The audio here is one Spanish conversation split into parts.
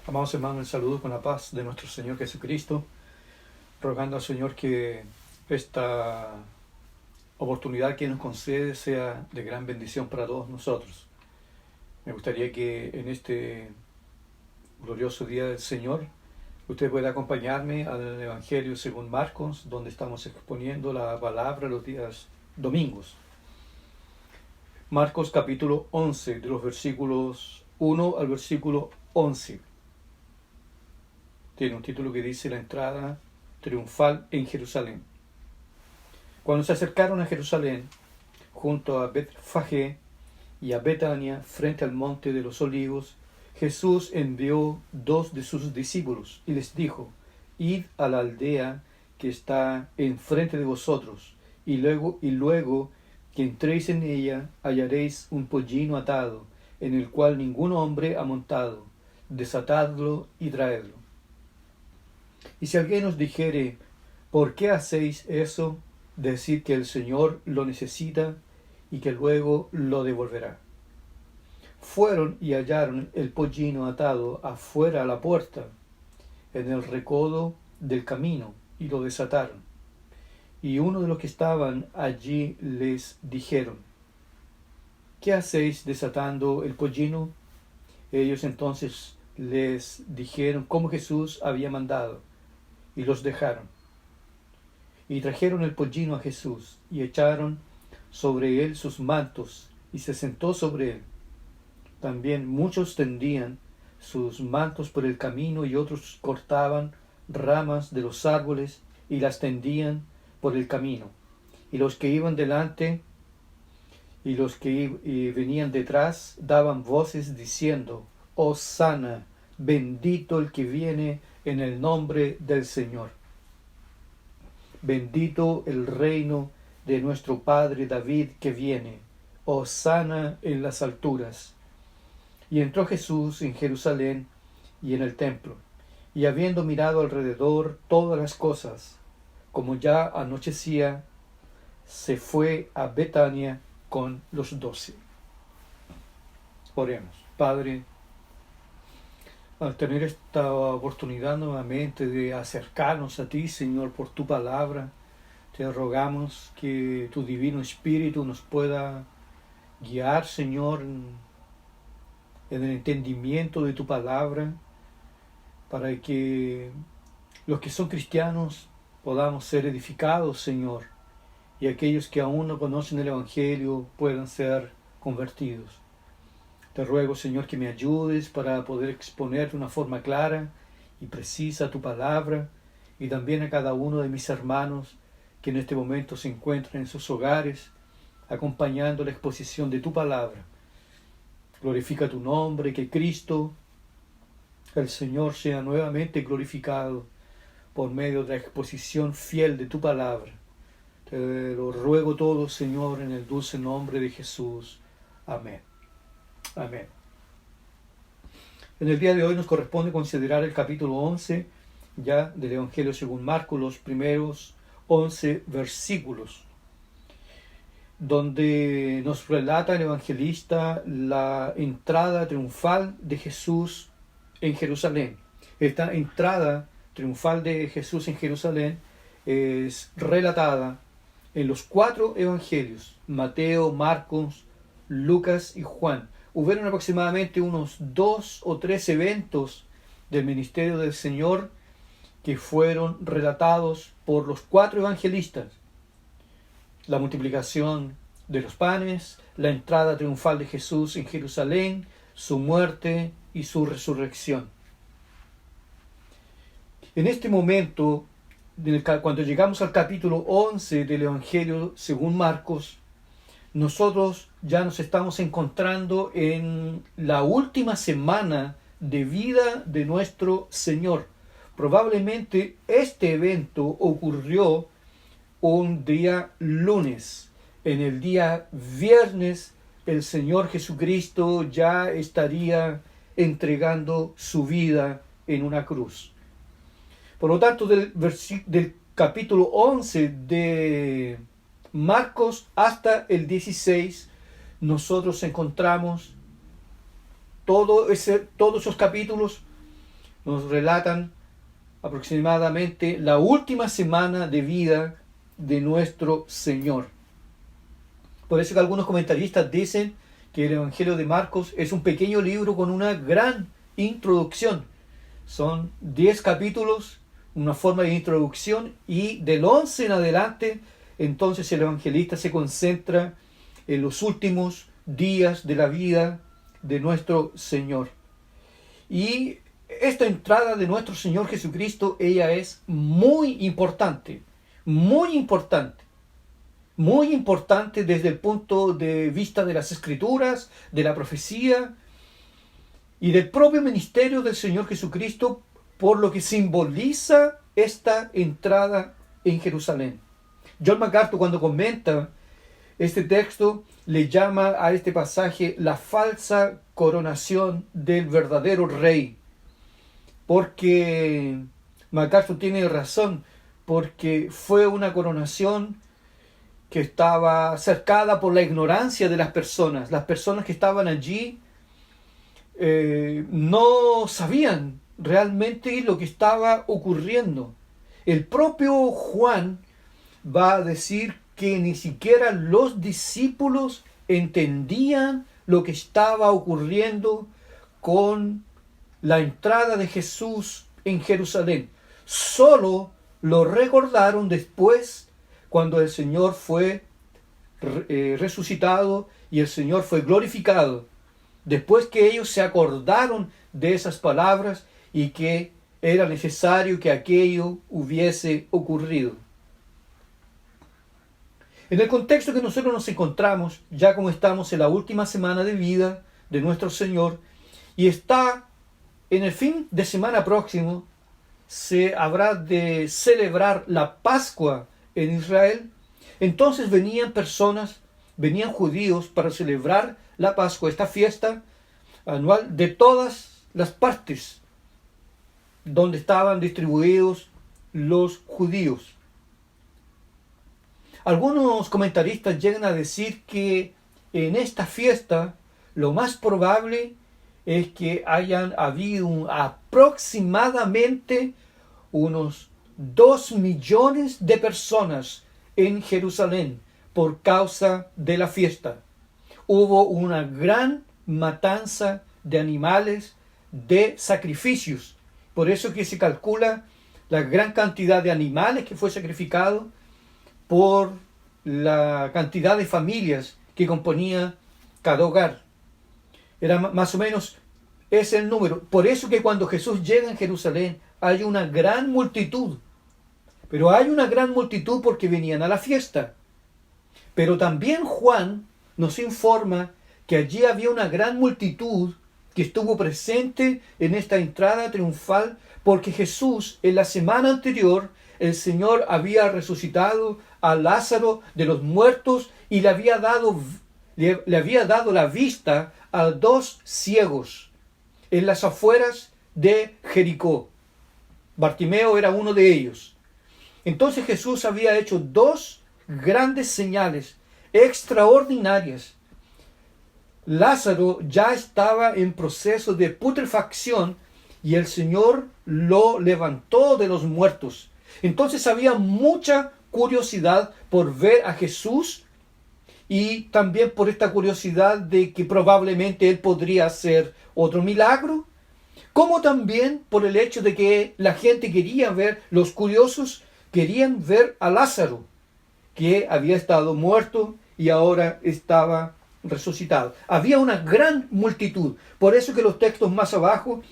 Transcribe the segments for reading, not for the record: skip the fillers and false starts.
Amados hermanos, les saludo con la paz de nuestro Señor Jesucristo, rogando al Señor que esta oportunidad que nos concede sea de gran bendición para todos nosotros. Me gustaría que en este glorioso día del Señor usted pueda acompañarme al Evangelio según Marcos, donde estamos exponiendo la palabra los días domingos. Marcos capítulo 11, de los versículos 1 al versículo 11. Tiene un título que dice la entrada triunfal en Jerusalén. Cuando se acercaron a Jerusalén, junto a Betfagé y a Betania, frente al monte de los Olivos, Jesús envió 2 de sus discípulos y les dijo: Id a la aldea que está enfrente de vosotros, y luego que entréis en ella hallaréis un pollino atado, en el cual ningún hombre ha montado. Desatadlo y traedlo. Y si alguien os dijere: ¿por qué hacéis eso?, decid que el Señor lo necesita y que luego lo devolverá. Fueron y hallaron el pollino atado afuera a la puerta, en el recodo del camino, y lo desataron. Y uno de los que estaban allí les dijeron: ¿qué hacéis desatando el pollino? Ellos entonces les dijeron cómo Jesús había mandado, y los dejaron. Y trajeron el pollino a Jesús, y echaron sobre él sus mantos, y se sentó sobre él. También muchos tendían sus mantos por el camino, y otros cortaban ramas de los árboles y las tendían por el camino. Y los que iban delante y los que venían detrás daban voces diciendo: Hosana, bendito el que viene en el nombre del Señor. Bendito el reino de nuestro Padre David que viene. Hosana en las alturas. Y entró Jesús en Jerusalén y en el templo, y habiendo mirado alrededor todas las cosas, como ya anochecía, se fue a Betania con los 12. Oremos. Padre, al tener esta oportunidad nuevamente de acercarnos a ti, Señor, por tu palabra, te rogamos que tu divino Espíritu nos pueda guiar, Señor, en el entendimiento de tu palabra, para que los que son cristianos podamos ser edificados, Señor, y aquellos que aún no conocen el Evangelio puedan ser convertidos. Te ruego, Señor, que me ayudes para poder exponer de una forma clara y precisa tu palabra, y también a cada uno de mis hermanos que en este momento se encuentran en sus hogares, acompañando la exposición de tu palabra. Glorifica tu nombre, que Cristo, el Señor, sea nuevamente glorificado por medio de la exposición fiel de tu palabra. Te lo ruego todo, Señor, en el dulce nombre de Jesús. Amén. Amén. En el día de hoy nos corresponde considerar el capítulo 11 ya del Evangelio según Marcos, los primeros 11 versículos, donde nos relata el evangelista la entrada triunfal de Jesús en Jerusalén. Esta entrada triunfal de Jesús en Jerusalén es relatada en los 4 evangelios: Mateo, Marcos, Lucas y Juan. Hubieron aproximadamente unos 2 o 3 eventos del ministerio del Señor que fueron relatados por los 4 evangelistas: la multiplicación de los panes, la entrada triunfal de Jesús en Jerusalén, su muerte y su resurrección. En este momento, cuando llegamos al capítulo 11 del Evangelio según Marcos, nosotros ya nos estamos encontrando en la última semana de vida de nuestro Señor. Probablemente este evento ocurrió un día lunes. En el día viernes el Señor Jesucristo ya estaría entregando su vida en una cruz. Por lo tanto, del capítulo 11 de Marcos hasta el 16, nosotros encontramos todos esos capítulos nos relatan aproximadamente la última semana de vida de nuestro Señor. Por eso que algunos comentaristas dicen que el Evangelio de Marcos es un pequeño libro con una gran introducción. Son 10 capítulos, una forma de introducción, y del 11 en adelante, entonces el evangelista se concentra en los últimos días de la vida de nuestro Señor. Y esta entrada de nuestro Señor Jesucristo, ella es muy importante, muy importante. Muy importante desde el punto de vista de las Escrituras, de la profecía y del propio ministerio del Señor Jesucristo, por lo que simboliza esta entrada en Jerusalén. John MacArthur, cuando comenta este texto, le llama a este pasaje la falsa coronación del verdadero rey. Porque MacArthur tiene razón, porque fue una coronación que estaba cercada por la ignorancia de las personas. Las personas que estaban allí no sabían realmente lo que estaba ocurriendo. El propio Juan va a decir que ni siquiera los discípulos entendían lo que estaba ocurriendo con la entrada de Jesús en Jerusalén. Solo lo recordaron después, cuando el Señor fue resucitado y el Señor fue glorificado. Después que ellos se acordaron de esas palabras y que era necesario que aquello hubiese ocurrido. En el contexto que nosotros nos encontramos, ya como estamos en la última semana de vida de nuestro Señor, y está en el fin de semana próximo, se habrá de celebrar la Pascua en Israel. Entonces venían judíos para celebrar la Pascua, esta fiesta anual, de todas las partes donde estaban distribuidos los judíos. Algunos comentaristas llegan a decir que en esta fiesta lo más probable es que hayan habido aproximadamente unos 2 millones de personas en Jerusalén por causa de la fiesta. Hubo una gran matanza de animales, de sacrificios. Por eso que se calcula la gran cantidad de animales que fue sacrificado por la cantidad de familias que componía cada hogar. Era más o menos ese el número. Por eso que cuando Jesús llega en Jerusalén hay una gran multitud. Pero hay una gran multitud porque venían a la fiesta. Pero también Juan nos informa que allí había una gran multitud que estuvo presente en esta entrada triunfal porque Jesús, en la semana anterior, el Señor había resucitado a Lázaro de los muertos y le había dado la vista a 2 ciegos en las afueras de Jericó. Bartimeo era uno de ellos. Entonces Jesús había hecho 2 grandes señales extraordinarias. Lázaro ya estaba en proceso de putrefacción y el Señor lo levantó de los muertos. Entonces había mucha curiosidad por ver a Jesús y también por esta curiosidad de que probablemente Él podría hacer otro milagro, como también por el hecho de que la gente quería ver, los curiosos querían ver a Lázaro, que había estado muerto y ahora estaba resucitado. Había una gran multitud. Por eso que los textos más abajo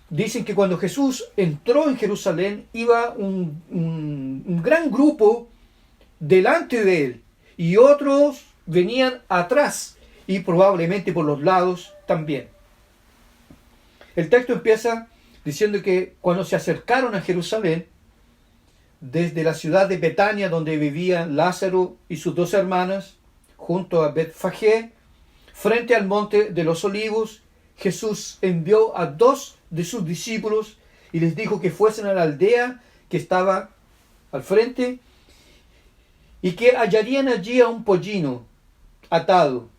dicen que cuando Jesús entró en Jerusalén, iba un gran grupo delante de él y otros venían atrás y probablemente por los lados también. El texto empieza diciendo que cuando se acercaron a Jerusalén, desde la ciudad de Betania, donde vivían Lázaro y sus 2 hermanas, junto a Betfagé, frente al monte de los Olivos, Jesús envió a 2 de sus discípulos y les dijo que fuesen a la aldea que estaba al frente y que hallarían allí a un pollino atado,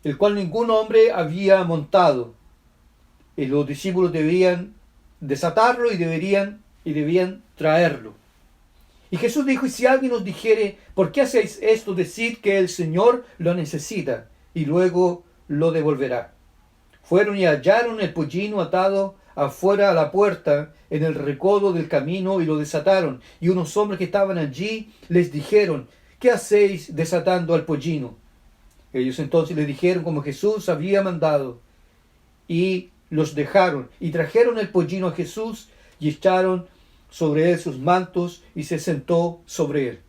el cual ningún hombre había montado. Y los discípulos debían desatarlo y debían traerlo. Y Jesús dijo, y si alguien os dijere, ¿por qué hacéis esto? Decid que el Señor lo necesita y luego lo devolverá. Fueron y hallaron el pollino atado afuera a la puerta, en el recodo del camino, y lo desataron. Y unos hombres que estaban allí les dijeron, ¿qué hacéis desatando al pollino? Ellos entonces le dijeron como Jesús había mandado, y los dejaron, y trajeron el pollino a Jesús, y echaron sobre él sus mantos, y se sentó sobre él.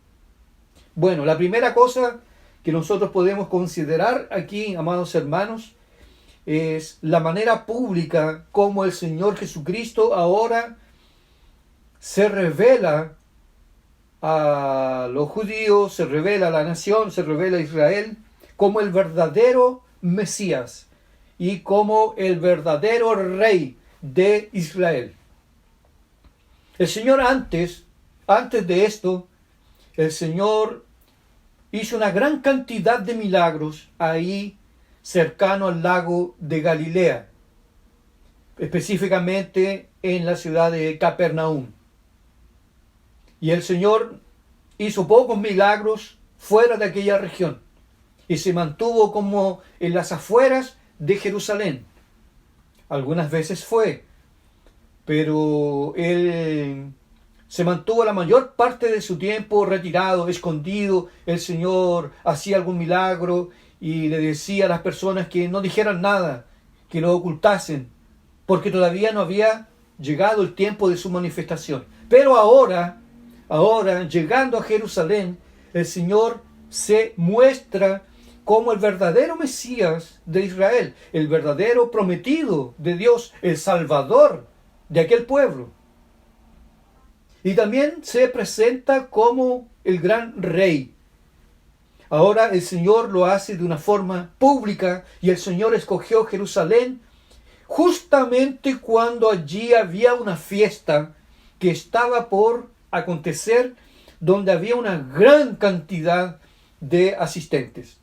Bueno, la primera cosa que nosotros podemos considerar aquí, amados hermanos, es la manera pública como el Señor Jesucristo ahora se revela a los judíos, se revela a la nación, se revela a Israel como el verdadero Mesías y como el verdadero Rey de Israel. El Señor antes de esto, el Señor hizo una gran cantidad de milagros ahí cercano al lago de Galilea, específicamente en la ciudad de Capernaum. Y el Señor hizo pocos milagros fuera de aquella región y se mantuvo como en las afueras de Jerusalén. Algunas veces fue, pero él se mantuvo la mayor parte de su tiempo retirado, escondido. El Señor hacía algún milagro y le decía a las personas que no dijeran nada, que lo ocultasen, porque todavía no había llegado el tiempo de su manifestación. Pero ahora, llegando a Jerusalén, el Señor se muestra como el verdadero Mesías de Israel, el verdadero prometido de Dios, el Salvador de aquel pueblo. Y también se presenta como el gran Rey. Ahora el Señor lo hace de una forma pública y el Señor escogió Jerusalén justamente cuando allí había una fiesta que estaba por acontecer, donde había una gran cantidad de asistentes.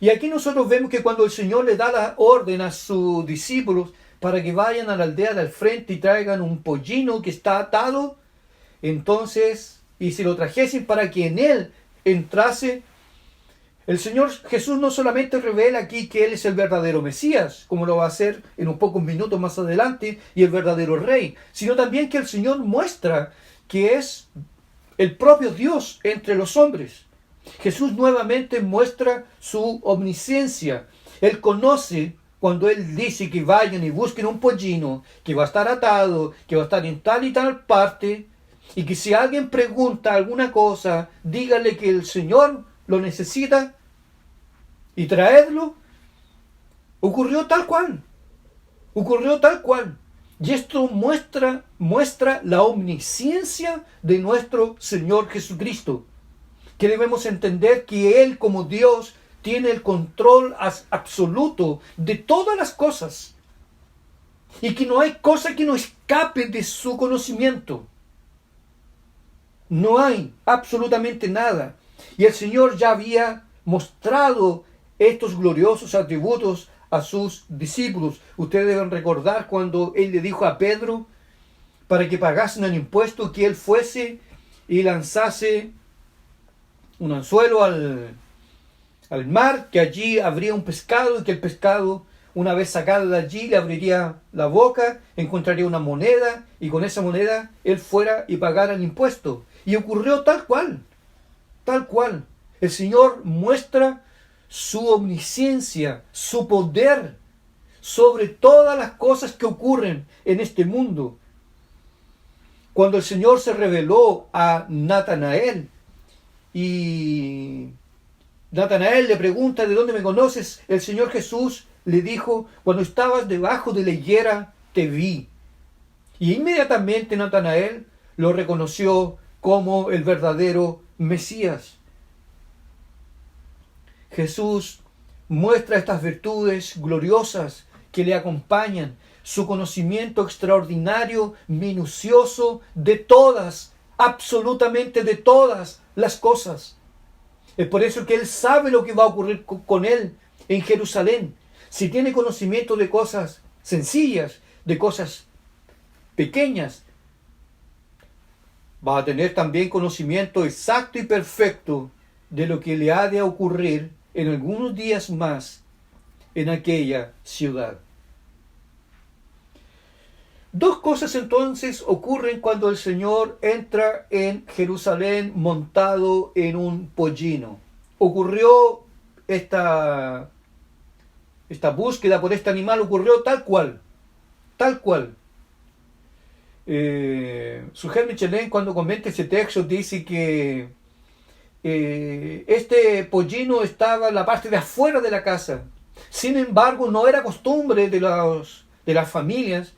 Y aquí nosotros vemos que cuando el Señor le da la orden a sus discípulos para que vayan a la aldea del frente y traigan un pollino que está atado, entonces, y se lo trajesen para que en él entrase, el Señor Jesús no solamente revela aquí que Él es el verdadero Mesías, como lo va a hacer en unos pocos minutos más adelante, y el verdadero Rey, sino también que el Señor muestra que es el propio Dios entre los hombres. Jesús nuevamente muestra su omnisciencia. Él conoce cuando Él dice que vayan y busquen un pollino, que va a estar atado, que va a estar en tal y tal parte, y que si alguien pregunta alguna cosa, dígale que el Señor lo necesita y traedlo. Ocurrió tal cual. Y esto muestra la omnisciencia de nuestro Señor Jesucristo, que debemos entender que Él como Dios tiene el control absoluto de todas las cosas y que no hay cosa que no escape de su conocimiento. No hay absolutamente nada. Y el Señor ya había mostrado estos gloriosos atributos a sus discípulos. Ustedes deben recordar cuando Él le dijo a Pedro para que pagasen el impuesto, que Él fuese y lanzase un anzuelo al mar, que allí habría un pescado y que el pescado, una vez sacado de allí, le abriría la boca, encontraría una moneda y con esa moneda Él fuera y pagara el impuesto. Y ocurrió tal cual. El Señor muestra su omnisciencia, su poder sobre todas las cosas que ocurren en este mundo. Cuando el Señor se reveló a Natanael y Natanael le pregunta, ¿de dónde me conoces? El Señor Jesús le dijo, cuando estabas debajo de la higuera te vi. Y inmediatamente Natanael lo reconoció como el verdadero Mesías. Jesús muestra estas virtudes gloriosas que le acompañan, su conocimiento extraordinario, minucioso de todas, absolutamente de todas las cosas. Es por eso que Él sabe lo que va a ocurrir con Él en Jerusalén. Si tiene conocimiento de cosas sencillas, de cosas pequeñas, va a tener también conocimiento exacto y perfecto de lo que le ha de ocurrir en algunos días más en aquella ciudad. Dos cosas entonces ocurren cuando el Señor entra en Jerusalén montado en un pollino. Ocurrió esta búsqueda por este animal, ocurrió tal cual. Suger Michelin, cuando comenta ese texto, dice que este pollino estaba en la parte de afuera de la casa. Sin embargo, no era costumbre de las familias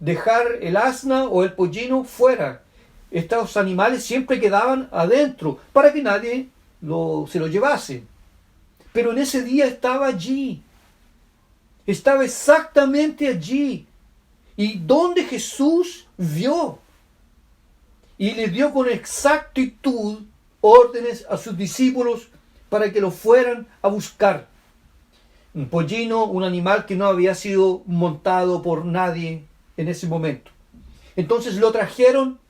dejar el asna o el pollino fuera. Estos animales siempre quedaban adentro para que nadie se lo llevase. Pero en ese día estaba allí. Estaba exactamente allí. Y donde Jesús vio. Y le dio con exactitud órdenes a sus discípulos para que lo fueran a buscar. Un pollino, un animal que no había sido montado por nadie en ese momento. Entonces lo trajeron,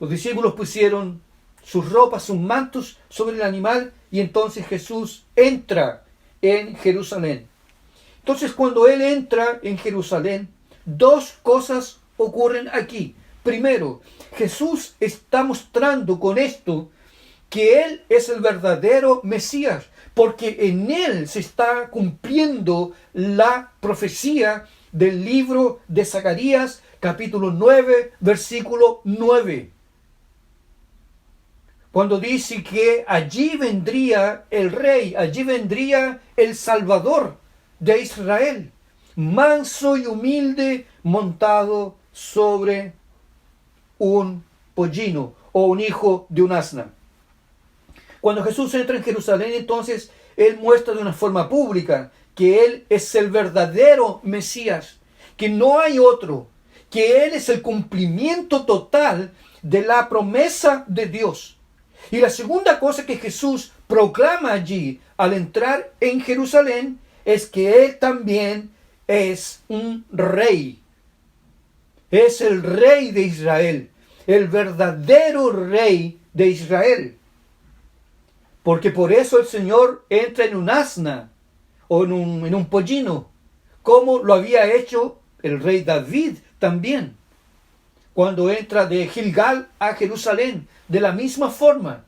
los discípulos pusieron sus ropas, sus mantos sobre el animal, y entonces Jesús entra en Jerusalén. Entonces cuando Él entra en Jerusalén, dos cosas ocurren aquí. Primero, Jesús está mostrando con esto que Él es el verdadero Mesías, porque en Él se está cumpliendo la profecía del libro de Zacarías, capítulo 9, versículo 9. Cuando dice que allí vendría el Rey, allí vendría el Salvador de Israel, manso y humilde, montado sobre un pollino o un hijo de un asna. Cuando Jesús entra en Jerusalén, entonces Él muestra de una forma pública que Él es el verdadero Mesías, que no hay otro, que Él es el cumplimiento total de la promesa de Dios. Y la segunda cosa que Jesús proclama allí al entrar en Jerusalén es que Él también es un rey. Es el Rey de Israel, el verdadero Rey de Israel. Porque por eso el Señor entra en un asna o en un pollino, como lo había hecho el rey David también, cuando entra de Gilgal a Jerusalén, de la misma forma,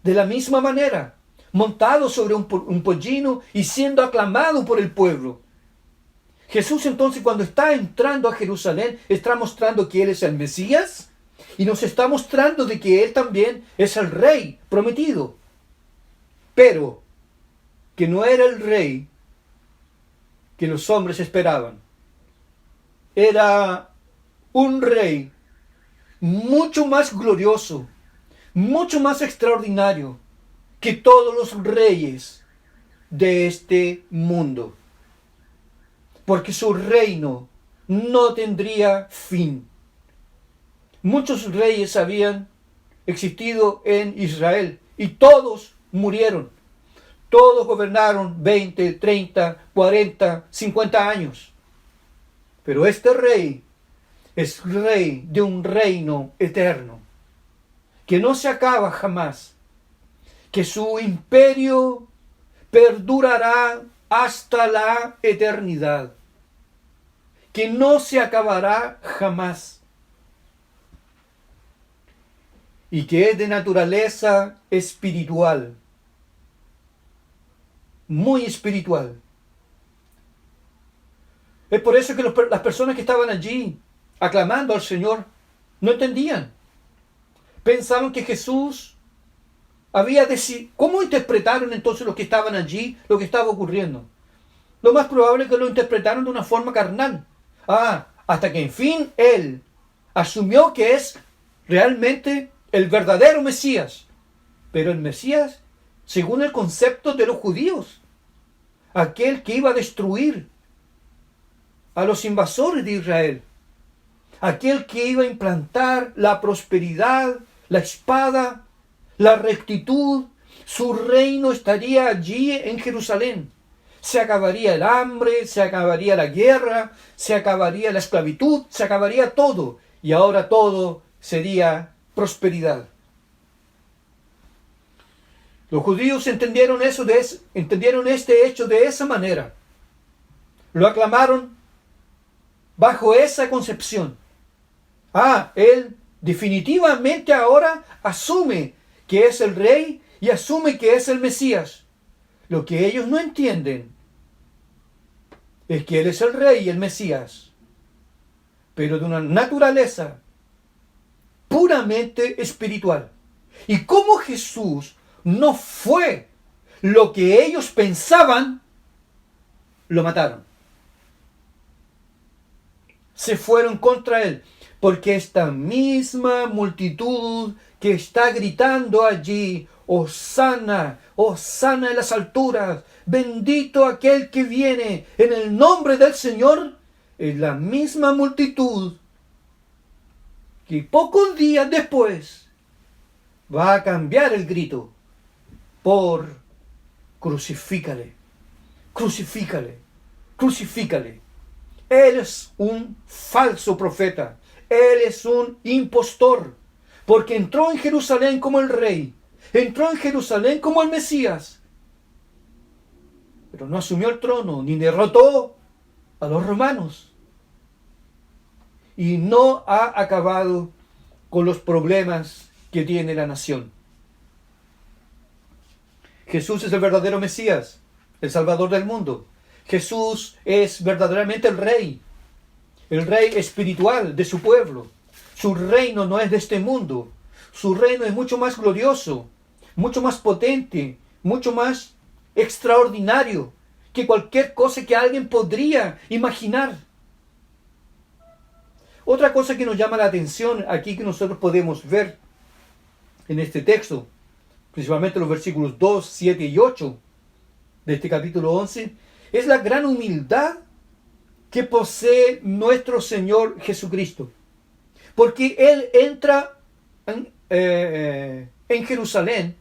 de la misma manera, montado sobre un pollino y siendo aclamado por el pueblo. Jesús entonces, cuando está entrando a Jerusalén, está mostrando que Él es el Mesías y nos está mostrando de que Él también es el Rey prometido, pero que no era el Rey que los hombres esperaban. Era un Rey mucho más glorioso, mucho más extraordinario que todos los reyes de este mundo. Porque su reino no tendría fin. Muchos reyes habían existido en Israel y todos murieron. Todos gobernaron 20, 30, 40, 50 años. Pero este rey es rey de un reino eterno, que no se acaba jamás, que su imperio perdurará hasta la eternidad, que no se acabará jamás, y que es de naturaleza espiritual, muy espiritual. Es por eso que las personas que estaban allí aclamando al Señor no entendían. Pensaban que Jesús había decidido. ¿Cómo interpretaron entonces los que estaban allí lo que estaba ocurriendo? Lo más probable es que lo interpretaron de una forma carnal. Hasta que en fin Él asumió que es realmente el verdadero Mesías. Pero el Mesías, según el concepto de los judíos, aquel que iba a destruir a los invasores de Israel, aquel que iba a implantar la prosperidad, la espada, la rectitud, su reino estaría allí en Jerusalén. se acabaría el hambre, se acabaría la guerra, se acabaría la esclavitud, se acabaría todo. Y ahora todo sería prosperidad. Los judíos entendieron entendieron este hecho de esa manera. Lo aclamaron bajo esa concepción. Él definitivamente ahora asume que es el rey y asume que es el Mesías. Lo que ellos no entienden es que Él es el rey y el Mesías, pero de una naturaleza puramente espiritual. Y como Jesús no fue lo que ellos pensaban, lo mataron. Se fueron contra Él, porque esta misma multitud que está gritando allí, Hosana, Hosana en las alturas, bendito aquel que viene en el nombre del Señor, es la misma multitud que pocos días después va a cambiar el grito por crucifícale, crucifícale, crucifícale. Él es un falso profeta, Él es un impostor, porque entró en Jerusalén como el rey, entró en Jerusalén como el Mesías, pero no asumió el trono, ni derrotó a los romanos, y no ha acabado con los problemas que tiene la nación. Jesús es el verdadero Mesías, el Salvador del mundo. Jesús es verdaderamente el rey espiritual de su pueblo. Su reino no es de este mundo. Su reino es mucho más glorioso, mucho más potente, mucho más extraordinario que cualquier cosa que alguien podría imaginar. Otra cosa que nos llama la atención aquí que nosotros podemos ver en este texto, principalmente los versículos 2, 7 y 8 de este capítulo 11, es la gran humildad que posee nuestro Señor Jesucristo. Porque Él entra en Jerusalén,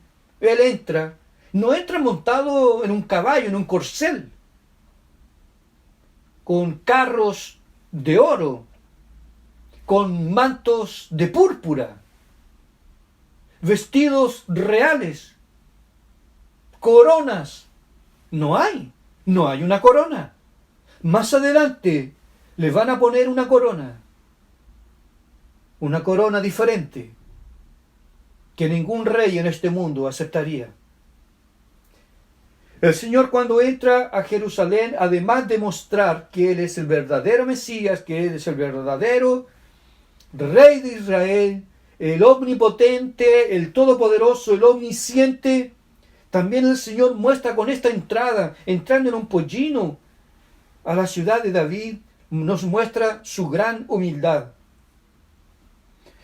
no entra montado en un caballo, en un corcel, con carros de oro, con mantos de púrpura, vestidos reales, coronas. No hay una corona. Más adelante le van a poner una corona diferente que ningún rey en este mundo aceptaría. El Señor, cuando entra a Jerusalén, además de mostrar que Él es el verdadero Mesías, que Él es el verdadero Rey de Israel, el omnipotente, el todopoderoso, el omnisciente, también el Señor muestra con esta entrada, entrando en un pollino a la ciudad de David, nos muestra su gran humildad.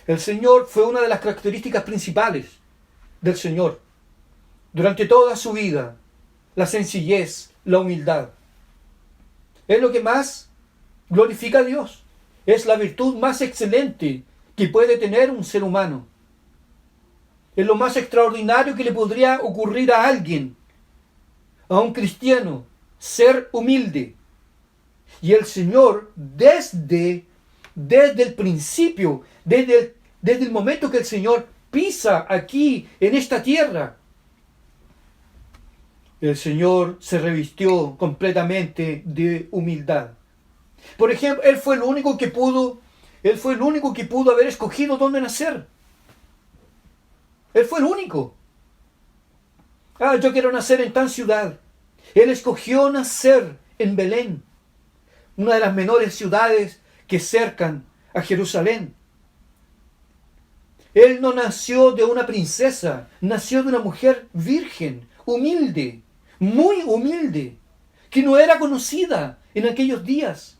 El Señor fue una de las características principales del Señor durante toda su vida, la sencillez, la humildad. Es lo que más glorifica a Dios. Es la virtud más excelente que puede tener un ser humano. Es lo más extraordinario que le podría ocurrir a alguien, a un cristiano, ser humilde. Y el Señor, desde el principio, desde el momento que el Señor pisa aquí, en esta tierra, el Señor se revistió completamente de humildad. Por ejemplo, Él fue el único que pudo haber escogido dónde nacer. Él fue el único. Yo quiero nacer en tal ciudad. Él escogió nacer en Belén, una de las menores ciudades que cercan a Jerusalén. Él no nació de una princesa, nació de una mujer virgen, humilde, muy humilde, que no era conocida en aquellos días.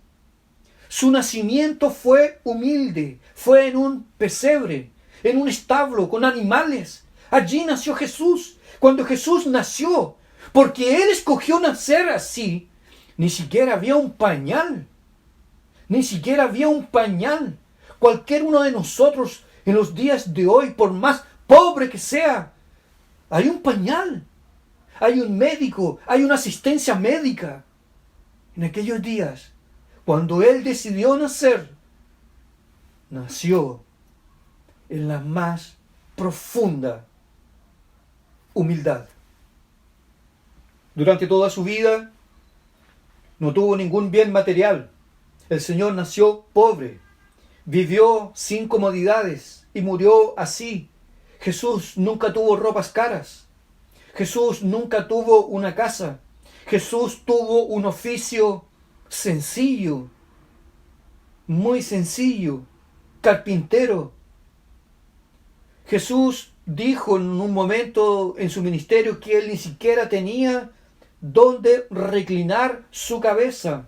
Su nacimiento fue humilde, fue en un pesebre, en un establo con animales. Allí nació Jesús. Cuando Jesús nació, porque Él escogió nacer así, ni siquiera había un pañal. Ni siquiera había un pañal. Cualquier uno de nosotros en los días de hoy, por más pobre que sea, hay un pañal. hay un médico, hay una asistencia médica. En aquellos días, cuando él decidió nacer, nació en la más profunda humildad. Durante toda su vida no tuvo ningún bien material. El Señor nació pobre, vivió sin comodidades y murió así. Jesús nunca tuvo ropas caras. Jesús nunca tuvo una casa. Jesús tuvo un oficio sencillo, muy sencillo, carpintero. Jesús dijo en un momento en su ministerio que él ni siquiera tenía dónde reclinar su cabeza.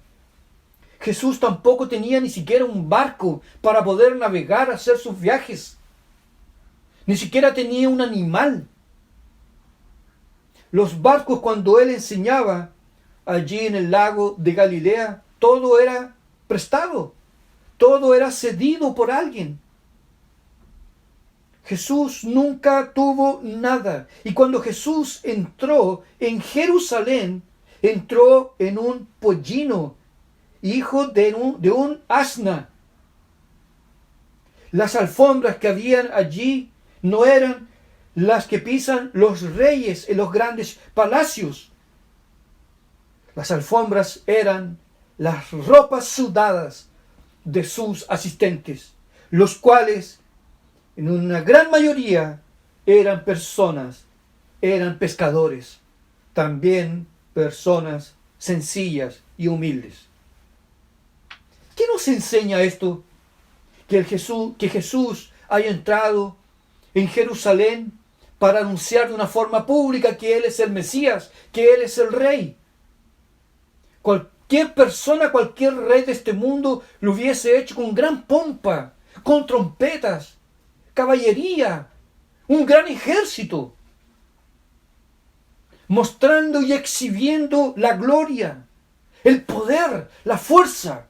Jesús tampoco tenía ni siquiera un barco para poder navegar, hacer sus viajes. Ni siquiera tenía un animal. Los barcos, cuando él enseñaba allí en el lago de Galilea, todo era prestado, todo era cedido por alguien. Jesús nunca tuvo nada. Y cuando Jesús entró en Jerusalén, entró en un pollino, hijo de un asna. Las alfombras que habían allí no eran las que pisan los reyes en los grandes palacios. Las alfombras eran las ropas sudadas de sus asistentes, los cuales en una gran mayoría eran personas, eran pescadores, también personas sencillas y humildes. ¿Qué nos enseña esto? Que Jesús haya entrado en Jerusalén para anunciar de una forma pública que Él es el Mesías, que Él es el Rey. Cualquier persona, cualquier rey de este mundo lo hubiese hecho con gran pompa, con trompetas, caballería, un gran ejército, mostrando y exhibiendo la gloria, el poder, la fuerza.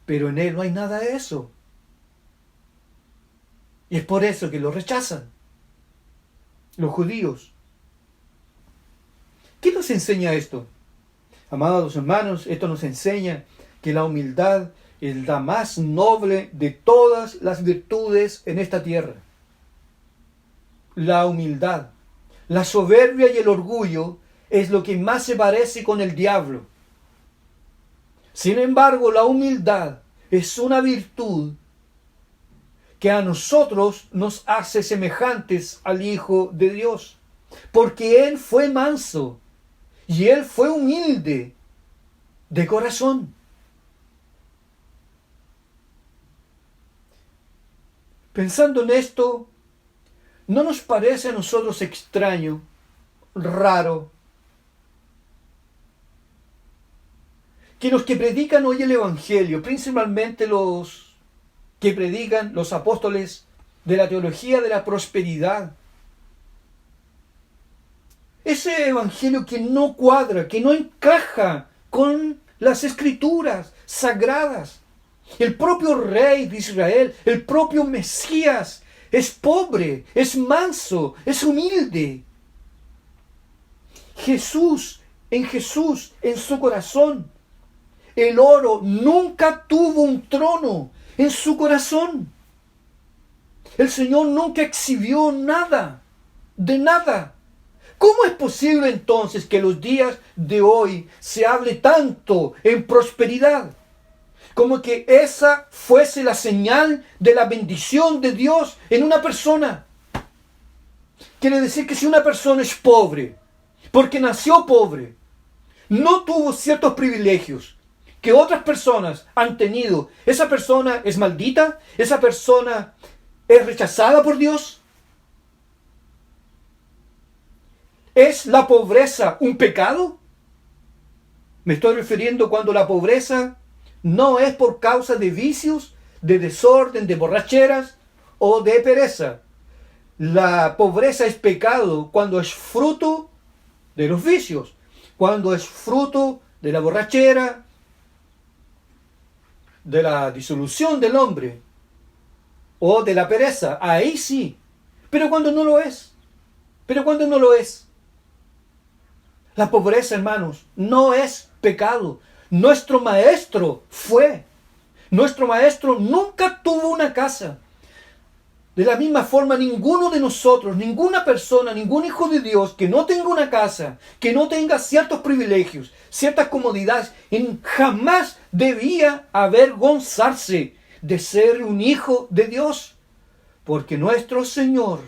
Pero en Él no hay nada de eso. Y es por eso que lo rechazan los judíos. ¿Qué nos enseña esto? Amados hermanos, esto nos enseña que la humildad es la más noble de todas las virtudes en esta tierra. La humildad, la soberbia y el orgullo es lo que más se parece con el diablo. Sin embargo, la humildad es una virtud que a nosotros nos hace semejantes al Hijo de Dios, porque Él fue manso y Él fue humilde de corazón. Pensando en esto, ¿no nos parece a nosotros extraño, raro, que los que predican hoy el Evangelio, principalmente los que predican los apóstoles de la teología de la prosperidad, ese Evangelio que no cuadra, que no encaja con las escrituras sagradas? El propio Rey de Israel, el propio Mesías, es pobre, es manso, es humilde. Jesús, en su corazón, el oro nunca tuvo un trono en su corazón. El Señor nunca exhibió nada, de nada. ¿Cómo es posible entonces que los días de hoy se hable tanto en prosperidad? Como que esa fuese la señal de la bendición de Dios en una persona. Quiere decir que si una persona es pobre, porque nació pobre, no tuvo ciertos privilegios que otras personas han tenido, ¿esa persona es maldita? ¿Esa persona es rechazada por Dios? ¿Es la pobreza un pecado? Me estoy refiriendo cuando la pobreza no es por causa de vicios, de desorden, de borracheras o de pereza. La pobreza es pecado cuando es fruto de los vicios, cuando es fruto de la borrachera, de la disolución del hombre o de la pereza. Ahí sí. Pero cuando no lo es. La pobreza, hermanos, no es pecado. Nuestro maestro fue. Nuestro maestro nunca tuvo una casa. De la misma forma, ninguno de nosotros, ninguna persona, ningún hijo de Dios que no tenga una casa, que no tenga ciertos privilegios, ciertas comodidades, jamás debía avergonzarse de ser un hijo de Dios. Porque nuestro Señor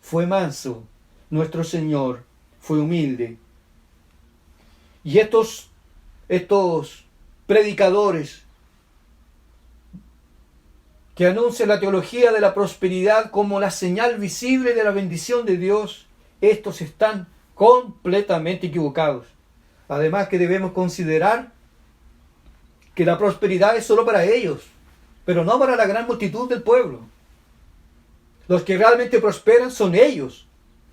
fue manso, nuestro Señor fue humilde. Y estos predicadores que anuncian la teología de la prosperidad como la señal visible de la bendición de Dios, estos están completamente equivocados. Además que debemos considerar que la prosperidad es solo para ellos, pero no para la gran multitud del pueblo. Los que realmente prosperan son ellos,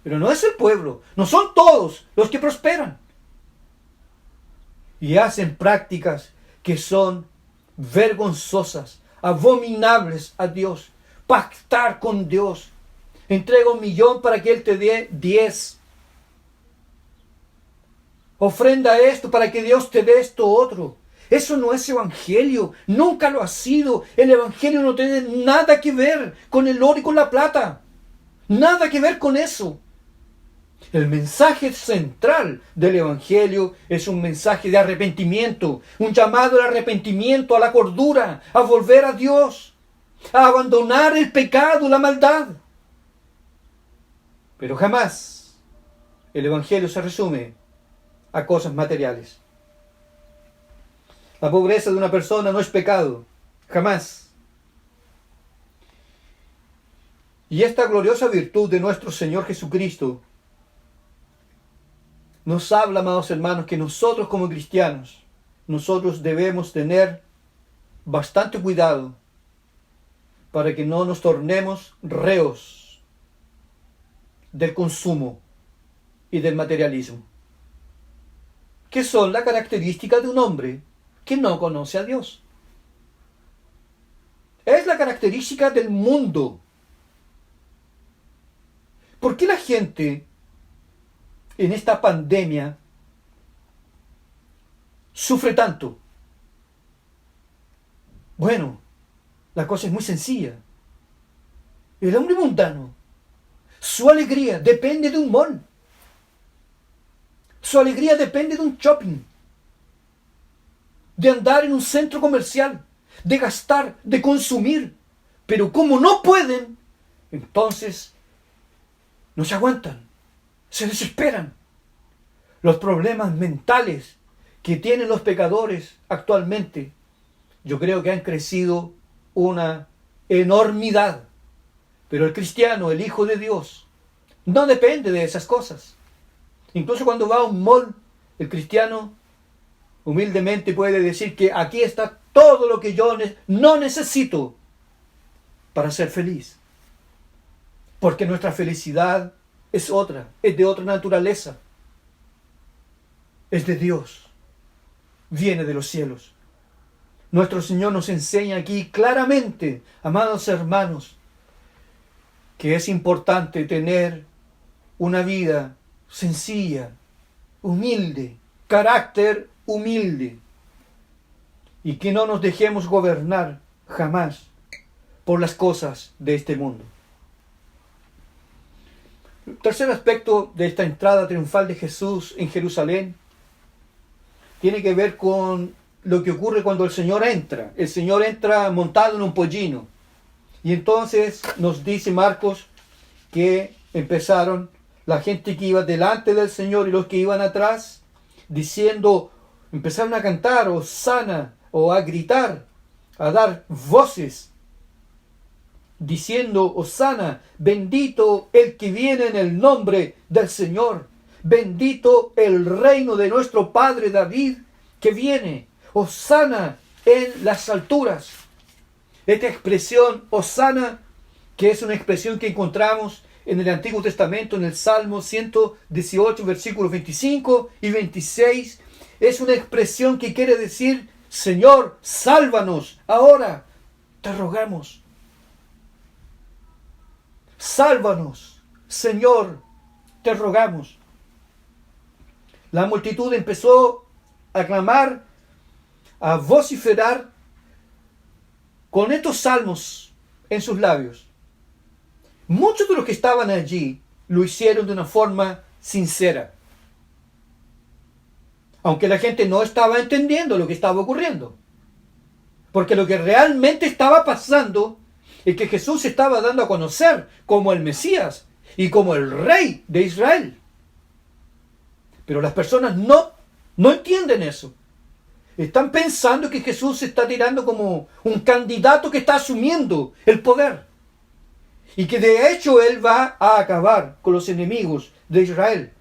pero no es el pueblo, no son todos los que prosperan. Y hacen prácticas que son vergonzosas, abominables a Dios. Pactar con Dios. Entrega 1 millón para que Él te dé 10. Ofrenda esto para que Dios te dé esto otro. Eso no es evangelio. Nunca lo ha sido. El evangelio no tiene nada que ver con el oro y con la plata. Nada que ver con eso. El mensaje central del evangelio es un mensaje de arrepentimiento, un llamado al arrepentimiento, a la cordura, a volver a Dios, a abandonar el pecado, la maldad. Pero jamás el evangelio se resume a cosas materiales. La pobreza de una persona no es pecado, jamás. Y esta gloriosa virtud de nuestro Señor Jesucristo nos habla, amados hermanos, que nosotros como cristianos, nosotros debemos tener bastante cuidado para que no nos tornemos reos del consumo y del materialismo, que son la característica de un hombre que no conoce a Dios. Es la característica del mundo. ¿Por qué la gente en esta pandemia sufre tanto? Bueno, la cosa es muy sencilla. El hombre mundano, su alegría depende de un mall. Su alegría depende de un shopping, de andar en un centro comercial, de gastar, de consumir. Pero como no pueden, entonces no se aguantan, se desesperan. Los problemas mentales que tienen los pecadores actualmente, yo creo que han crecido una enormidad. Pero el cristiano, el Hijo de Dios, no depende de esas cosas. Incluso cuando va a un mall, el cristiano humildemente puede decir que aquí está todo lo que yo no necesito para ser feliz. Porque nuestra felicidad es otra, es de otra naturaleza. Es de Dios, viene de los cielos. Nuestro Señor nos enseña aquí claramente, amados hermanos, que es importante tener una vida sencilla, humilde, carácter humilde, y que no nos dejemos gobernar jamás por las cosas de este mundo. El tercer aspecto de esta entrada triunfal de Jesús en Jerusalén tiene que ver con lo que ocurre cuando el Señor entra. El Señor entra montado en un pollino. Y entonces nos dice Marcos que empezaron la gente que iba delante del Señor y los que iban atrás, empezaron a cantar Hosana, o a gritar, a dar voces, diciendo: Hosana, bendito el que viene en el nombre del Señor, bendito el reino de nuestro padre David que viene, Hosana en las alturas. Esta expresión Hosana, que es una expresión que encontramos en el Antiguo Testamento, en el Salmo 118, versículos 25 y 26, es una expresión que quiere decir: Señor, sálvanos, ahora te rogamos. Sálvanos, Señor, te rogamos. La multitud empezó a clamar, a vociferar con estos salmos en sus labios. Muchos de los que estaban allí lo hicieron de una forma sincera, aunque la gente no estaba entendiendo lo que estaba ocurriendo. Porque lo que realmente estaba pasando es que Jesús se estaba dando a conocer como el Mesías y como el Rey de Israel. Pero las personas no entienden eso. Están pensando que Jesús se está tirando como un candidato que está asumiendo el poder. Y que de hecho Él va a acabar con los enemigos de Israel.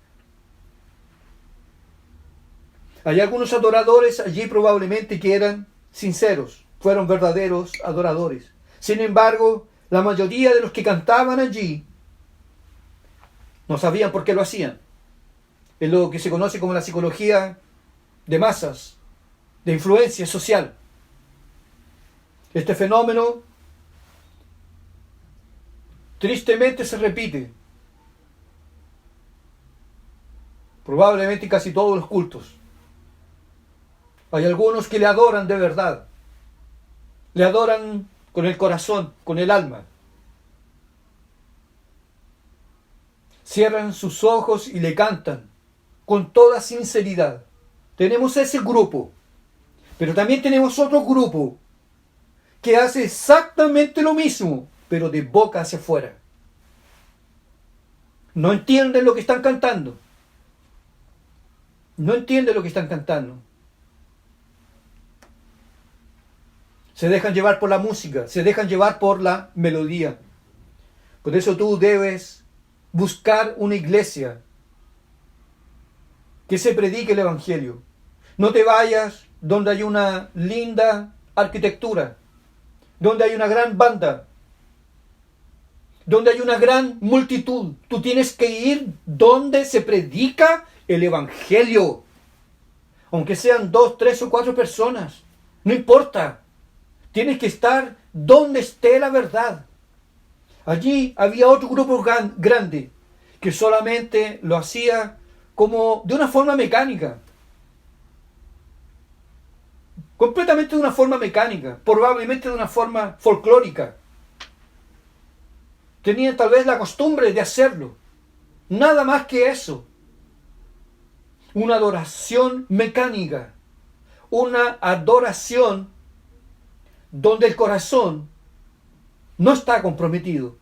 Hay algunos adoradores allí probablemente que eran sinceros, fueron verdaderos adoradores. Sin embargo, la mayoría de los que cantaban allí no sabían por qué lo hacían. Es lo que se conoce como la psicología de masas, de influencia social. Este fenómeno tristemente se repite, probablemente en casi todos los cultos. Hay algunos que le adoran de verdad, le adoran con el corazón, con el alma. Cierran sus ojos y le cantan con toda sinceridad. Tenemos ese grupo, pero también tenemos otro grupo que hace exactamente lo mismo, pero de boca hacia afuera. No entienden lo que están cantando. No entienden lo que están cantando. Se dejan llevar por la música, se dejan llevar por la melodía. Por eso tú debes buscar una iglesia que se predique el Evangelio. No te vayas donde hay una linda arquitectura, donde hay una gran banda, donde hay una gran multitud. Tú tienes que ir donde se predica el Evangelio. Aunque sean 2, 3 o 4 personas, no importa. Tienes que estar donde esté la verdad. Allí había otro grupo grande que solamente lo hacía como de una forma mecánica. Completamente de una forma mecánica, probablemente de una forma folclórica. Tenían tal vez la costumbre de hacerlo. Nada más que eso. Una adoración mecánica. Una adoración donde el corazón no está comprometido.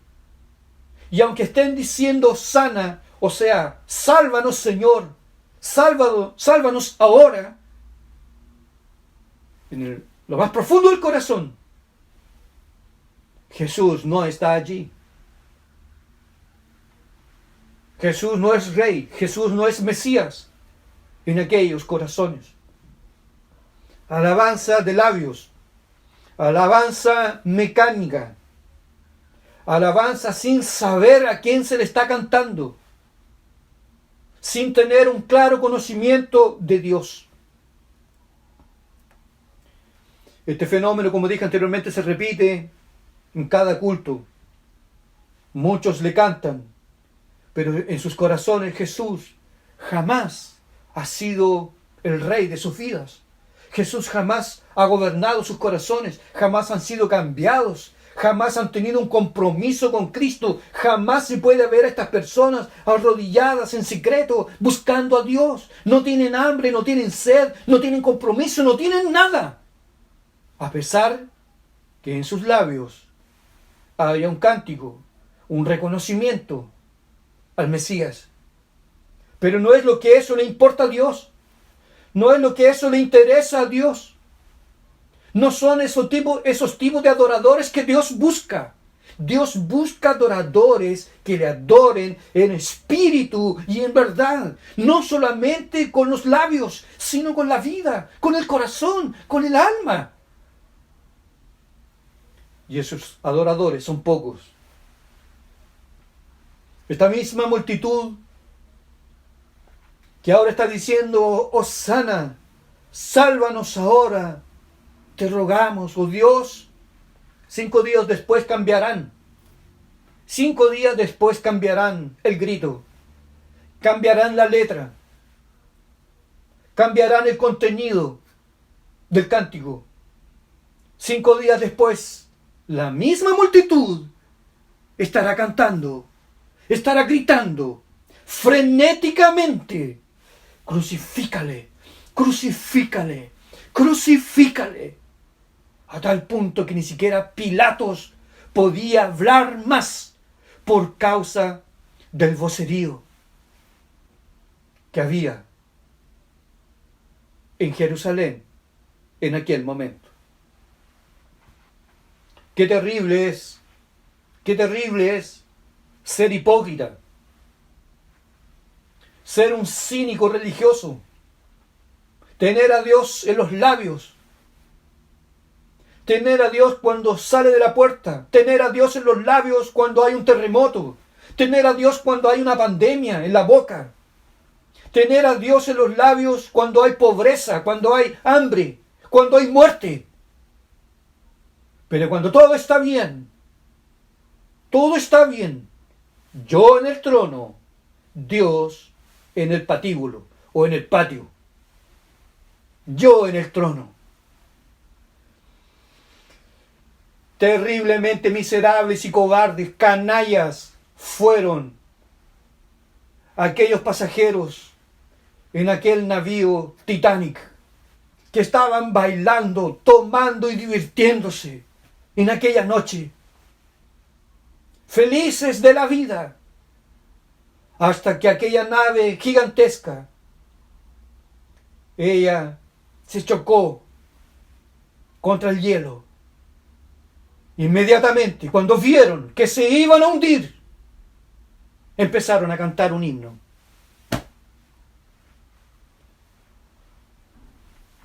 Y aunque estén diciendo sana, o sea, sálvanos Señor, sálvanos ahora, en lo más profundo del corazón, Jesús no está allí. Jesús no es Rey, Jesús no es Mesías en aquellos corazones. Alabanza de labios, alabanza mecánica, alabanza sin saber a quién se le está cantando, sin tener un claro conocimiento de Dios. Este fenómeno, como dije anteriormente, se repite en cada culto. Muchos le cantan, pero en sus corazones Jesús jamás ha sido el Rey de sus vidas. Jesús jamás ha gobernado sus corazones, jamás han sido cambiados, jamás han tenido un compromiso con Cristo, jamás se puede ver a estas personas arrodilladas en secreto, buscando a Dios. No tienen hambre, no tienen sed, no tienen compromiso, no tienen nada. A pesar que en sus labios haya un cántico, un reconocimiento al Mesías. Pero no es lo que eso le importa a Dios. No es lo que eso le interesa a Dios. No son esos tipos de adoradores que Dios busca. Dios busca adoradores que le adoren en espíritu y en verdad. No solamente con los labios, sino con la vida, con el corazón, con el alma. Y esos adoradores son pocos. Esta misma multitud que ahora está diciendo, Hosana, sálvanos ahora, te rogamos, oh Dios. 5 días después cambiarán. 5 días después cambiarán el grito. Cambiarán la letra. cambiarán el contenido del cántico. 5 días después, la misma multitud estará cantando, estará gritando frenéticamente: crucifícale, crucifícale, crucifícale. A tal punto que ni siquiera Pilatos podía hablar más por causa del vocerío que había en Jerusalén en aquel momento. Qué terrible es ser hipócrita, ser un cínico religioso, tener a Dios en los labios, tener a Dios cuando sale de la puerta, tener a Dios en los labios cuando hay un terremoto, tener a Dios cuando hay una pandemia en la boca, tener a Dios en los labios cuando hay pobreza, cuando hay hambre, cuando hay muerte. Pero cuando todo está bien, yo en el trono, Dios en el patíbulo o en el patio. Yo en el trono. Terriblemente miserables y cobardes, canallas, fueron aquellos pasajeros en aquel navío Titanic que estaban bailando, tomando y divirtiéndose en aquella noche, felices de la vida, hasta que aquella nave gigantesca, ella se chocó contra el hielo. Inmediatamente, cuando vieron que se iban a hundir, empezaron a cantar un himno.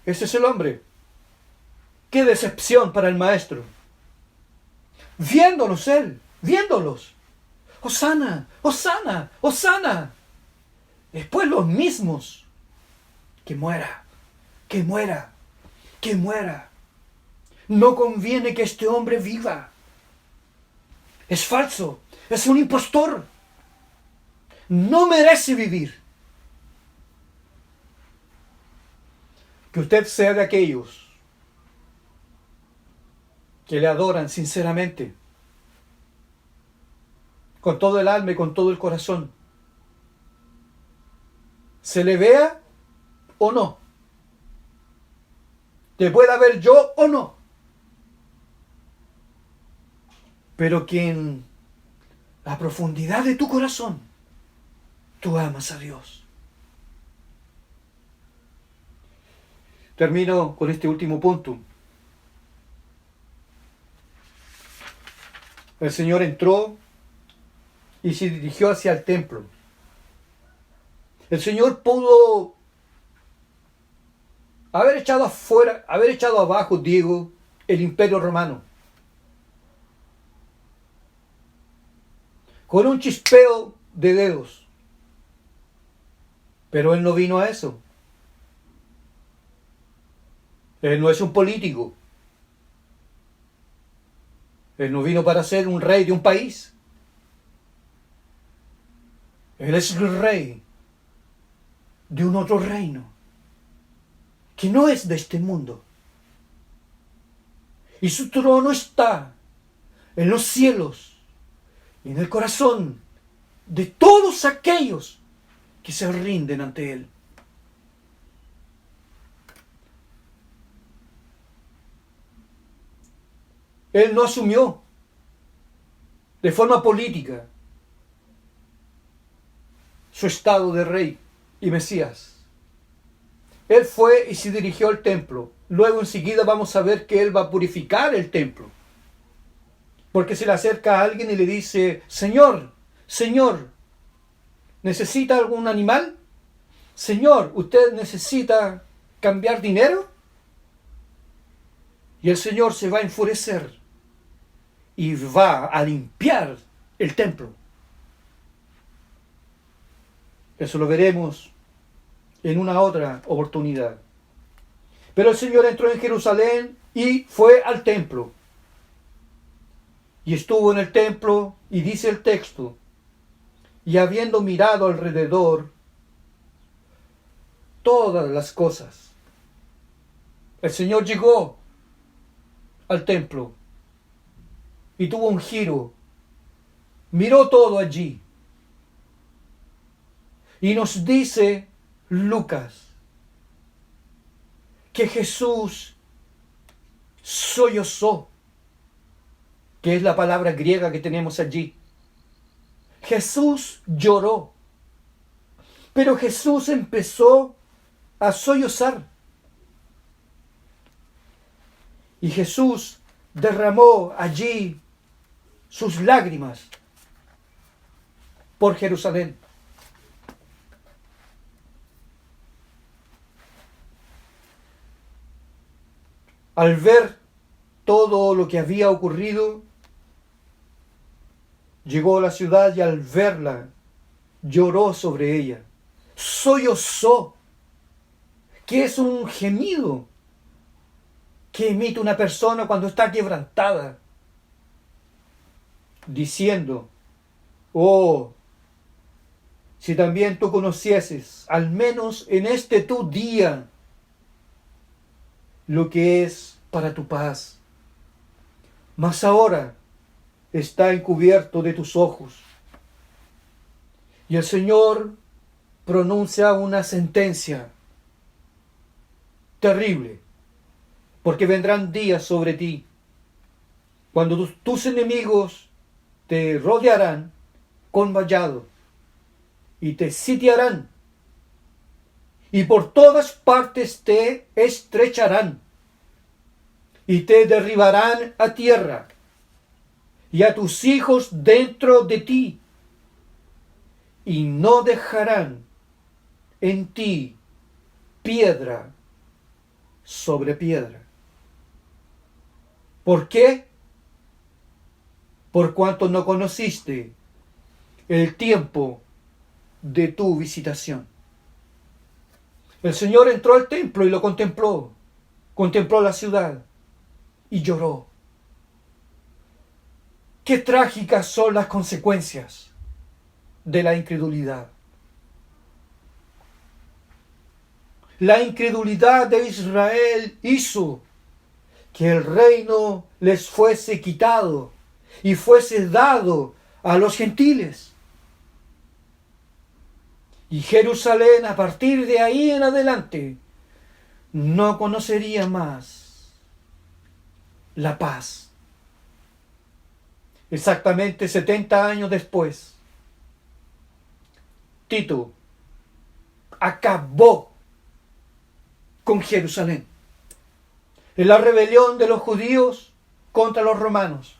Ese es el hombre. ¡Qué decepción para el maestro! Viéndolos él, viéndolos. ¡Hosana! ¡Hosana! ¡Hosana! Después los mismos. ¡Que muera! ¡Que muera! ¡Que muera! No conviene que este hombre viva. Es falso. Es un impostor. No merece vivir. Que usted sea de aquellos que le adoran sinceramente, con todo el alma y con todo el corazón. Se le vea o no. Te pueda ver yo o no. Pero que en la profundidad de tu corazón tú amas a Dios. Termino con este último punto. El Señor entró y se dirigió hacia el templo. El Señor pudo haber echado abajo, digo, el Imperio Romano. Con un chispeo de dedos. Pero Él no vino a eso. Él no es un político. Él no vino para ser un rey de un país. Él es el rey de un otro reino que no es de este mundo. Y su trono está en los cielos y en el corazón de todos aquellos que se rinden ante Él. Él no asumió de forma política su estado de rey y Mesías. Él fue y se dirigió al templo. Luego enseguida vamos a ver que Él va a purificar el templo. Porque se le acerca a alguien y le dice: Señor, Señor, ¿necesita algún animal? Señor, ¿usted necesita cambiar dinero? Y el Señor se va a enfurecer y va a limpiar el templo. Eso lo veremos en una otra oportunidad. Pero el Señor entró en Jerusalén y fue al templo. Y estuvo en el templo, y dice el texto: y habiendo mirado alrededor, todas las cosas. El Señor llegó al templo y tuvo un giro. Miró todo allí. Y nos dice Lucas que Jesús sollozó, que es la palabra griega que tenemos allí. Jesús lloró, pero Jesús empezó a sollozar. Y Jesús derramó allí sus lágrimas por Jerusalén. Al ver todo lo que había ocurrido, llegó a la ciudad y al verla, lloró sobre ella. Sollozó, que es un gemido que emite una persona cuando está quebrantada, diciendo: oh, si también tú conocieses, al menos en este tu día, lo que es para tu paz. Mas ahora está encubierto de tus ojos. Y el Señor pronuncia una sentencia terrible, porque vendrán días sobre ti, cuando tus enemigos te rodearán con vallado y te sitiarán, y por todas partes te estrecharán y te derribarán a tierra y a tus hijos dentro de ti, y no dejarán en ti piedra sobre piedra. ¿Por qué? Por cuanto no conociste el tiempo de tu visitación. El Señor entró al templo y lo contempló la ciudad y lloró. Qué trágicas son las consecuencias de la incredulidad. La incredulidad de Israel hizo que el reino les fuese quitado y fuese dado a los gentiles. Y Jerusalén, a partir de ahí en adelante, no conocería más la paz. Exactamente 70 años después, Tito acabó con Jerusalén en la rebelión de los judíos contra los romanos.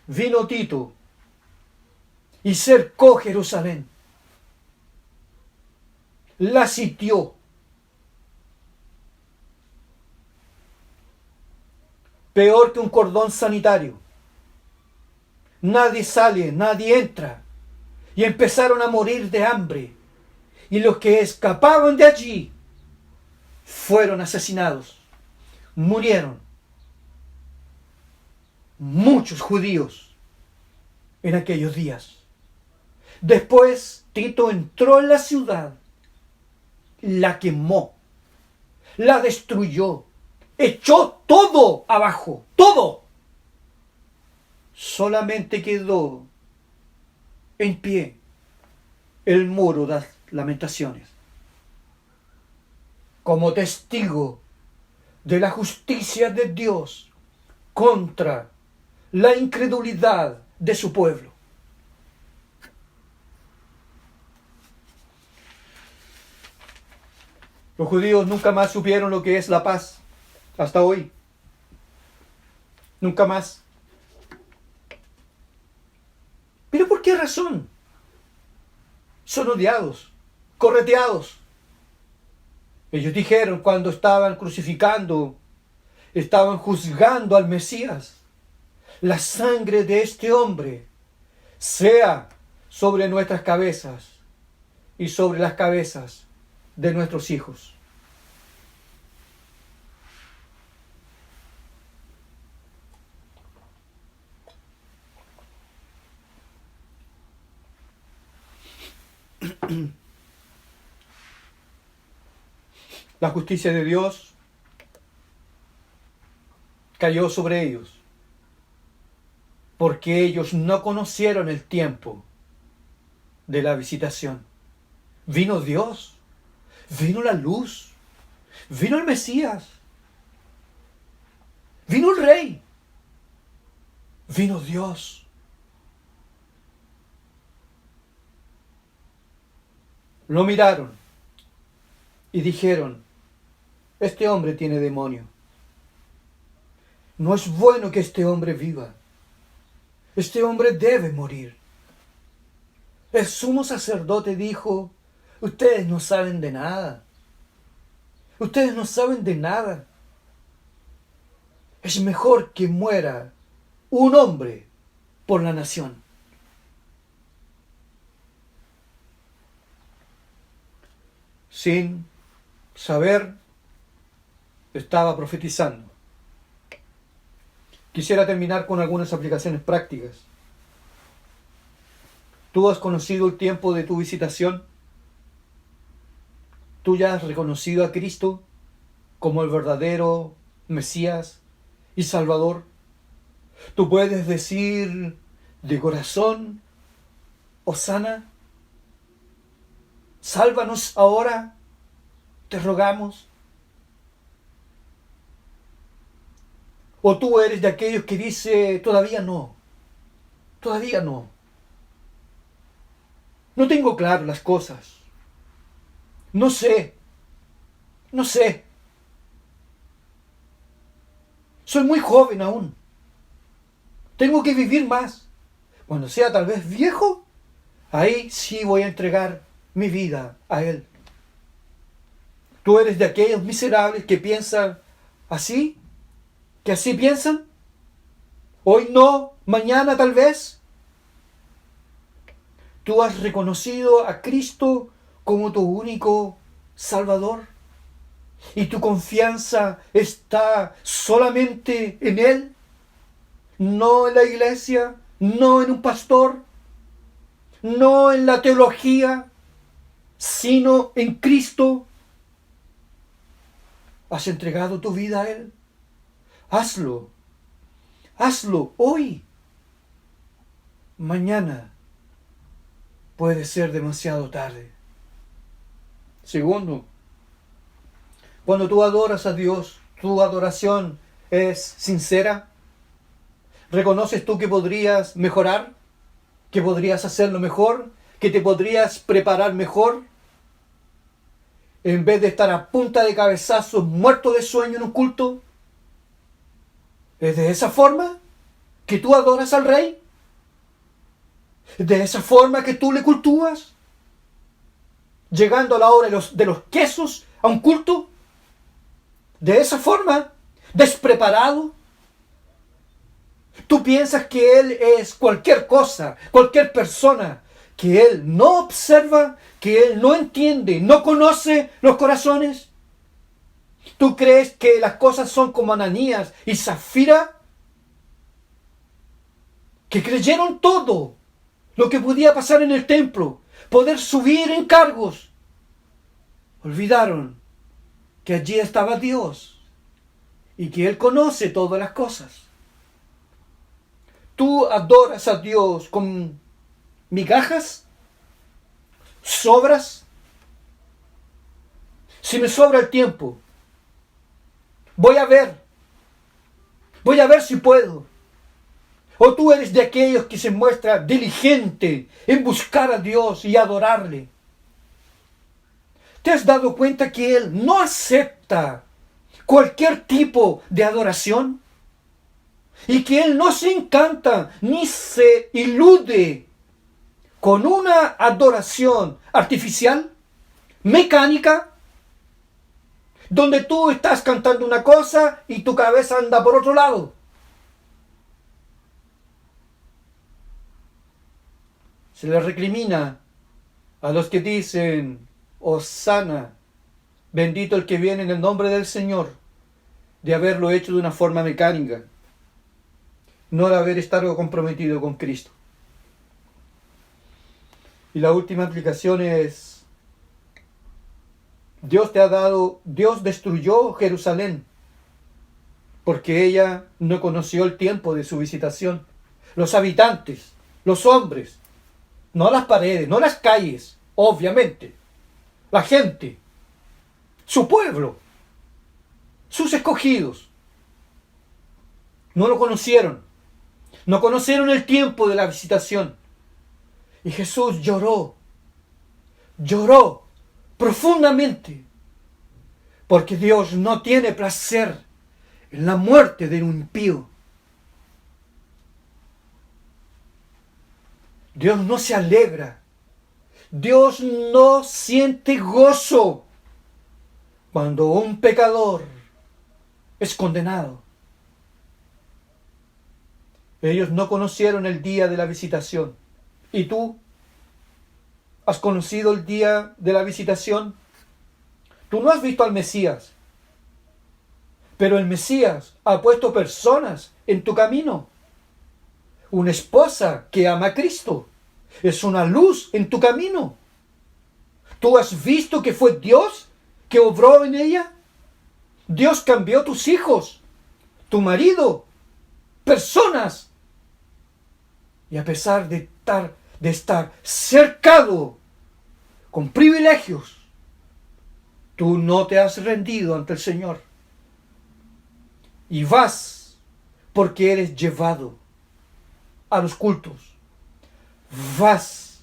Vino Tito y cercó Jerusalén, la sitió. Peor que un cordón sanitario. Nadie sale, nadie entra. Y empezaron a morir de hambre. Y los que escapaban de allí fueron asesinados. Murieron muchos judíos en aquellos días. Después Tito entró en la ciudad, la quemó, la destruyó, echó todo abajo, todo. Solamente quedó en pie el muro de las lamentaciones, como testigo de la justicia de Dios contra la incredulidad de su pueblo. Los judíos nunca más supieron lo que es la paz, hasta hoy. Nunca más. ¿Pero por qué razón? Son odiados, correteados. Ellos dijeron cuando estaban crucificando, estaban juzgando al Mesías: la sangre de este hombre sea sobre nuestras cabezas y sobre las cabezas de nuestros hijos. La justicia de Dios cayó sobre ellos, porque ellos no conocieron el tiempo de la visitación. Vino Dios, vino la luz, vino el Mesías, vino el Rey, vino Dios. Lo miraron y dijeron: este hombre tiene demonio. No es bueno que este hombre viva. Este hombre debe morir. El sumo sacerdote dijo: ustedes no saben de nada. Ustedes no saben de nada. Es mejor que muera un hombre por la nación. Sin saber, estaba profetizando. Quisiera terminar con algunas aplicaciones prácticas. ¿Tú has conocido el tiempo de tu visitación? ¿Tú ya has reconocido a Cristo como el verdadero Mesías y Salvador? ¿Tú puedes decir de corazón: Hosana, sálvanos ahora, te rogamos? ¿O tú eres de aquellos que dice: todavía no, todavía no? No tengo claro las cosas. No sé. Soy muy joven aún. Tengo que vivir más. Cuando sea tal vez viejo, ahí sí voy a entregar mi vida a Él. ¿Tú eres de aquellos miserables que piensan así? ¿Que así piensan? Hoy no, mañana tal vez. ¿Tú has reconocido a Cristo como tu único Salvador? ¿Y tu confianza está solamente en Él? No en la iglesia, no en un pastor, no en la teología, sino en Cristo. ¿Has entregado tu vida a Él? Hazlo. Hazlo hoy. Mañana puede ser demasiado tarde. Segundo, cuando tú adoras a Dios, tu adoración es sincera. ¿Reconoces tú que podrías mejorar? ¿Que podrías hacerlo mejor? ¿Que te podrías preparar mejor? En vez de estar a punta de cabezazos, muerto de sueño en un culto. ¿Es de esa forma que tú adoras al Rey? ¿Es de esa forma que tú le cultúas? Llegando a la hora de los quesos a un culto. ¿De esa forma? ¿Despreparado? ¿Tú piensas que Él es cualquier cosa, cualquier persona, que Él no observa, que Él no entiende, no conoce los corazones? ¿Tú crees que las cosas son como Ananías y Zafira, que creyeron todo lo que podía pasar en el templo, poder subir en cargos? Olvidaron que allí estaba Dios y que Él conoce todas las cosas. ¿Tú adoras a Dios con migajas? ¿Sobras? Si me sobra el tiempo, voy a ver si puedo. ¿O tú eres de aquellos que se muestra diligente en buscar a Dios y adorarle? ¿Te has dado cuenta que Él no acepta cualquier tipo de adoración? Y que Él no se encanta ni se ilude con una adoración artificial, mecánica, donde tú estás cantando una cosa y tu cabeza anda por otro lado. Se le recrimina a los que dicen: Hosana, bendito el que viene en el nombre del Señor, de haberlo hecho de una forma mecánica, no de haber estado comprometido con Cristo. Y la última aplicación es: Dios destruyó Jerusalén porque ella no conoció el tiempo de su visitación. Los habitantes, los hombres, no las paredes, no las calles, obviamente. La gente, su pueblo, sus escogidos, no lo conocieron. No conocieron el tiempo de la visitación. Y Jesús lloró profundamente, porque Dios no tiene placer en la muerte de un impío. Dios no se alegra. Dios no siente gozo cuando un pecador es condenado. Ellos no conocieron el día de la visitación. ¿Y tú? ¿Has conocido el día de la visitación? Tú no has visto al Mesías, pero el Mesías ha puesto personas en tu camino. Una esposa que ama a Cristo es una luz en tu camino. ¿Tú has visto que fue Dios que obró en ella? Dios cambió tus hijos, tu marido, personas. Y a pesar de estar cercado con privilegios, tú no te has rendido ante el Señor. Y vas porque eres llevado a los cultos. Vas,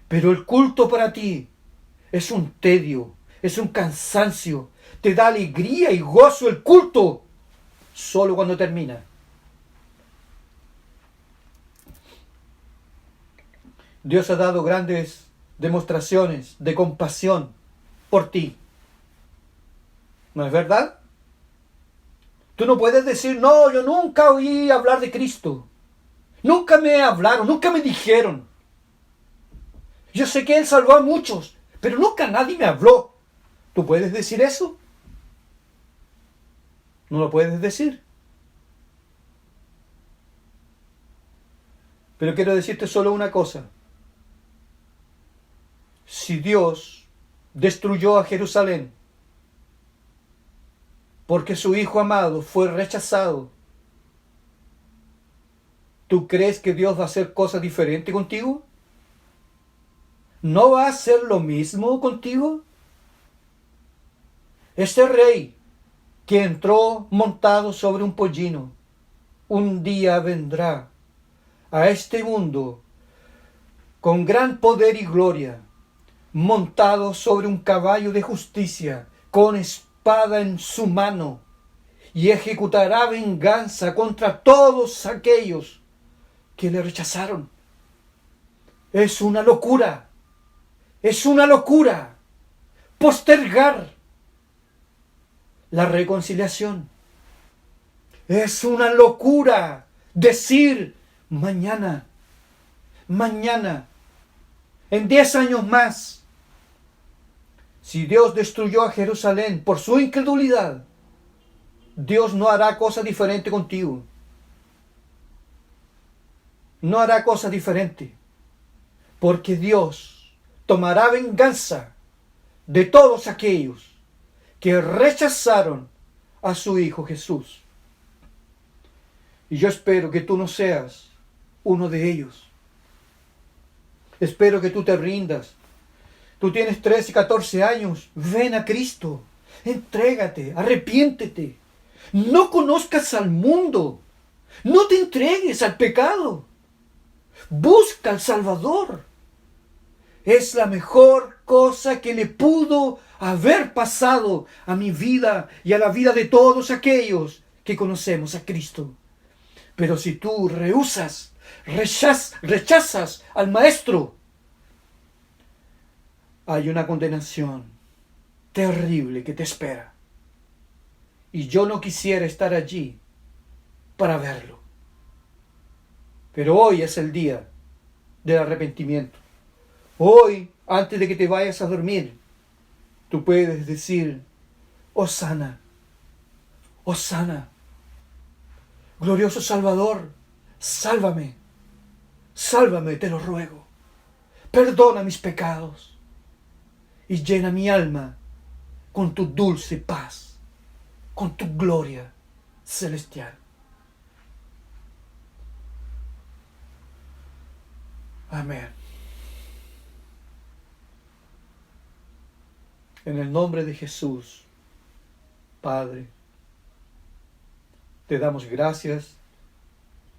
pero el culto para ti es un tedio, es un cansancio. Te da alegría y gozo el culto solo cuando termina. Dios ha dado grandes demostraciones de compasión por ti. ¿No es verdad? Tú no puedes decir, no, yo nunca oí hablar de Cristo. Nunca me hablaron, nunca me dijeron. Yo sé que Él salvó a muchos, pero nunca nadie me habló. ¿Tú puedes decir eso? No lo puedes decir. Pero quiero decirte solo una cosa. Si Dios destruyó a Jerusalén porque su Hijo amado fue rechazado, ¿tú crees que Dios va a hacer cosas diferentes contigo? ¿No va a hacer lo mismo contigo? Este rey que entró montado sobre un pollino, un día vendrá a este mundo con gran poder y gloria, montado sobre un caballo de justicia, con espada en su mano, y ejecutará venganza contra todos aquellos que le rechazaron. Es una locura postergar la reconciliación. Es una locura decir mañana, en 10 años más. Si Dios destruyó a Jerusalén por su incredulidad, Dios no hará cosa diferente contigo. No hará cosa diferente. Porque Dios tomará venganza de todos aquellos que rechazaron a su Hijo Jesús. Y yo espero que tú no seas uno de ellos. Espero que tú te rindas. Tú tienes 13 y 14 años. Ven a Cristo. Entrégate. Arrepiéntete. No conozcas al mundo. No te entregues al pecado. Busca al Salvador. Es la mejor cosa que le pudo haber pasado a mi vida y a la vida de todos aquellos que conocemos a Cristo. Pero si tú rechazas al Maestro, hay una condenación terrible que te espera. Y yo no quisiera estar allí para verlo. Pero hoy es el día del arrepentimiento. Hoy, antes de que te vayas a dormir, tú puedes decir, Hosana, Hosana, glorioso Salvador, sálvame, sálvame, te lo ruego. Perdona mis pecados y llena mi alma con tu dulce paz, con tu gloria celestial. Amén. En el nombre de Jesús, Padre, te damos gracias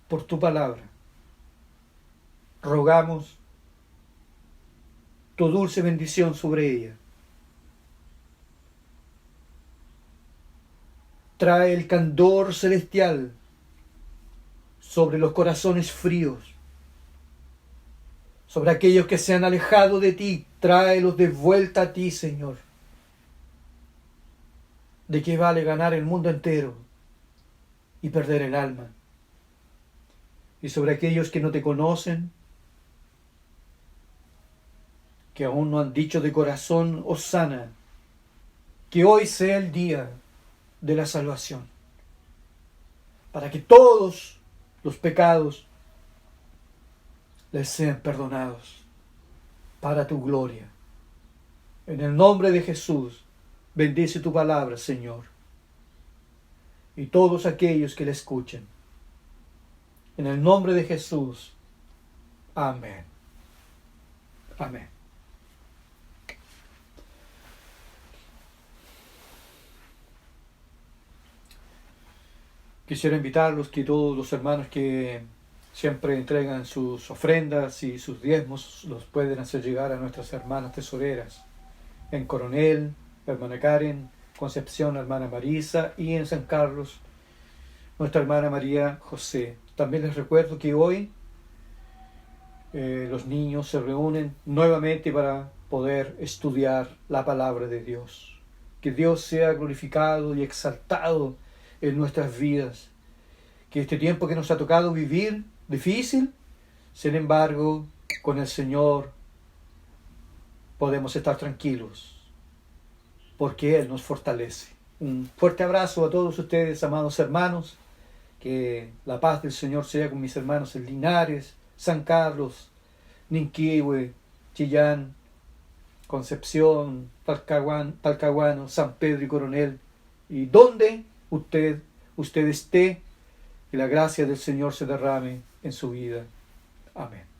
por tu palabra. Rogamos tu dulce bendición sobre ella. Trae el candor celestial sobre los corazones fríos, sobre aquellos que se han alejado de ti. Tráelos de vuelta a ti, Señor. ¿De qué vale ganar el mundo entero y perder el alma? Y sobre aquellos que no te conocen, que aún no han dicho de corazón, Hosana, que hoy sea el día de la salvación, para que todos los pecados les sean perdonados para tu gloria. En el nombre de Jesús, bendice tu palabra, Señor, y todos aquellos que la escuchen. En el nombre de Jesús. Amén. Amén. Quisiera invitarlos que todos los hermanos que siempre entregan sus ofrendas y sus diezmos los pueden hacer llegar a nuestras hermanas tesoreras en Coronel, hermana Karen, Concepción, hermana Marisa, y en San Carlos, nuestra hermana María José. También les recuerdo que hoy los niños se reúnen nuevamente para poder estudiar la palabra de Dios. Que Dios sea glorificado y exaltado en nuestras vidas. Que este tiempo que nos ha tocado vivir difícil, sin embargo, con el Señor podemos estar tranquilos, porque Él nos fortalece. Un fuerte abrazo a todos ustedes, amados hermanos. Que la paz del Señor sea con mis hermanos en Linares, San Carlos, Ninquihue, Chillán, Concepción, Talcahuano, San Pedro y Coronel. Y donde usted esté, que la gracia del Señor se derrame en su vida. Amén.